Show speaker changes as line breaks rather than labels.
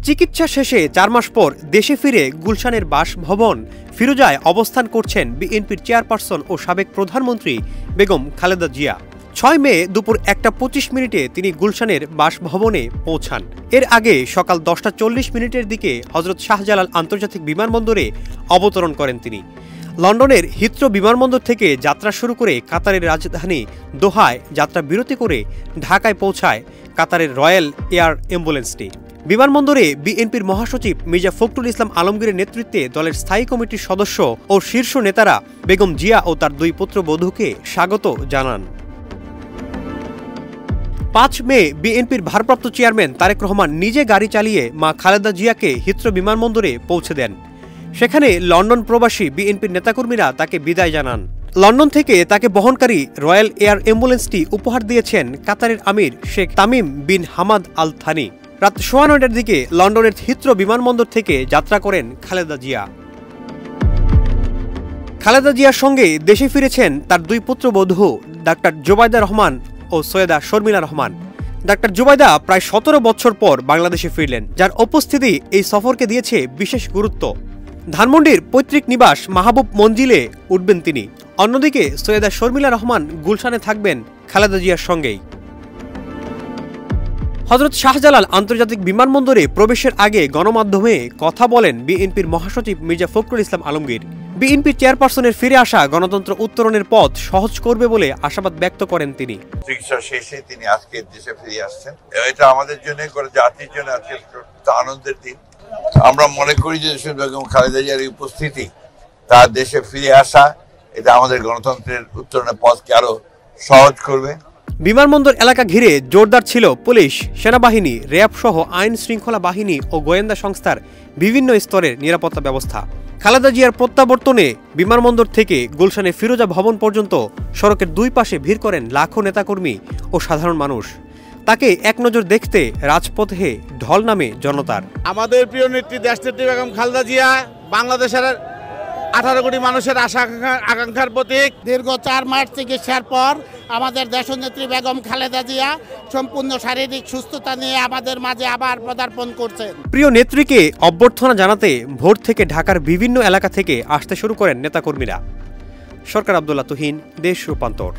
চিকিৎসা শেষে ৪ মাস পর দেশে ফিরে গুলশানের বাসভবন ফিরোজায় অবস্থান করছেন বিএনপির চেয়ারপারসন ও সাবেক প্রধানমন্ত্রী বেগম খালেদা জিয়া। ৬ মে দুপুর ১টা ২৫ তিনি গুলশানের বাসভবনে পৌঁছান। এর আগে সকাল ১০টা ৪০ দিকে হযরত শাহজালাল আন্তর্জাতিক বিমানবন্দরে অবতরণ করেন তিনি। লন্ডনের হিথ্রো বিমানবন্দর থেকে যাত্রা শুরু করে কাতারের রাজধানী দোহায় যাত্রা বিরতি করে ঢাকায় পৌঁছায় কাতারের রয়্যাল এয়ার অ্যাম্বুলেন্সটি। বিমানবন্দরে বিএনপির মহাসচিব মির্জা ফখরুল ইসলাম আলমগীরের নেতৃত্বে দলের স্থায়ী কমিটির সদস্য ও শীর্ষ নেতারা বেগম জিয়া ও তার ২ পুত্রবধূকে স্বাগত জানান। ৫ মে বিএনপির ভারপ্রাপ্ত চেয়ারম্যান তারেক রহমান নিজে গাড়ি চালিয়ে মা খালেদা জিয়াকে হিথ্রো বিমানবন্দরে পৌঁছে দেন। সেখানে লন্ডন প্রবাসী বিএনপির নেতাকর্মীরা তাকে বিদায় জানান। লন্ডন থেকে তাকে বহনকারী রয়্যাল এয়ার অ্যাম্বুলেন্সটি উপহার দিয়েছেন কাতারের Emir Sheikh Tamim bin Hamad Al Thani. রাত ৯:৩০ দিকে লন্ডনের হিথ্রো বিমানবন্দর থেকে যাত্রা করেন খালেদা জিয়া। খালেদা জিয়ার সঙ্গে দেশে ফিরেছেন তার ২ পুত্রবধূ ডাক্তার জোবাইদা রহমান ও সৈয়দা শর্মিলা রহমান। ডাক্তার জোবাইদা প্রায় ১৭ বছর পর বাংলাদেশে ফিরলেন, যার উপস্থিতি এই সফরকে দিয়েছে বিশেষ গুরুত্ব। ধানমন্ডির পৈতৃক নিবাস মাহবুব মঞ্জিলে উঠবেন তিনি। অন্যদিকে সৈয়দা শর্মিলা রহমান গুলশানে থাকবেন খালেদা জিয়ার সঙ্গেই। হযরত শাহজালাল আন্তর্জাতিক বিমানবন্দরে প্রবেশের আগে গণমাধ্যমে কথা বলেন বিএনপির মহাসচিব মির্জা ফখরুল ইসলাম আলমগীর। বিএনপির চেয়ারপারসনের ফিরে আসা গণতন্ত্র উত্তরণের পথ সহজ করবে বলে আশাবাদ ব্যক্ত করেন তিনি।
চিকিৎসা শেষে তিনি আজকে দেশে ফিরে আসছেন। এটা আমাদের জন্য, জাতির জন্য আজকে আনন্দের দিন। আমরা মনে করি যে বেগম খালেদা জিয়ার উপস্থিতি, তার দেশে ফিরে আসা, এটা আমাদের গণতন্ত্রের উত্তরণের পথকে আরো সহজ করবে।
বিমানবন্দর এলাকা ঘিরে জোরদার ছিল পুলিশ, সেনাবাহিনী, র্যাব সহ আইন শৃঙ্খলা বাহিনী ও গোয়েন্দা সংস্থার বিভিন্ন স্তরের নিরাপত্তা ব্যবস্থা। খালেদা জিয়ার প্রত্যাবর্তনে বিমানবন্দর থেকে গুলশানে ফিরোজা ভবন পর্যন্ত সড়কের ২ পাশে ভিড় করেন লাখো নেতাকর্মী ও সাধারণ মানুষ। তাকে এক নজর দেখতে রাজপথে ঢল নামে জনতার।
আমাদের প্রিয় নেত্রী দেশনেত্রী বেগম খালেদা জিয়া বাংলাদেশের 18 কোটি মানুষের আশা আকাঙ্ক্ষার প্রতীক।
দীর্ঘ ৪ মাস চিকিৎসার পর আমাদের দেশনেত্রী বেগম খালেদা জিয়া সম্পূর্ণ শারীরিক সুস্থতা নিয়ে আমাদের মাঝে আবার পদার্পণ করছেন।
প্রিয় নেত্রীকে অভ্যর্থনা জানাতে ভোর থেকে ঢাকার বিভিন্ন এলাকা থেকে আসতে শুরু করেন নেতাকর্মীরা। সরকার আব্দুল্লাহ তুহিন, দেশ রূপান্তর।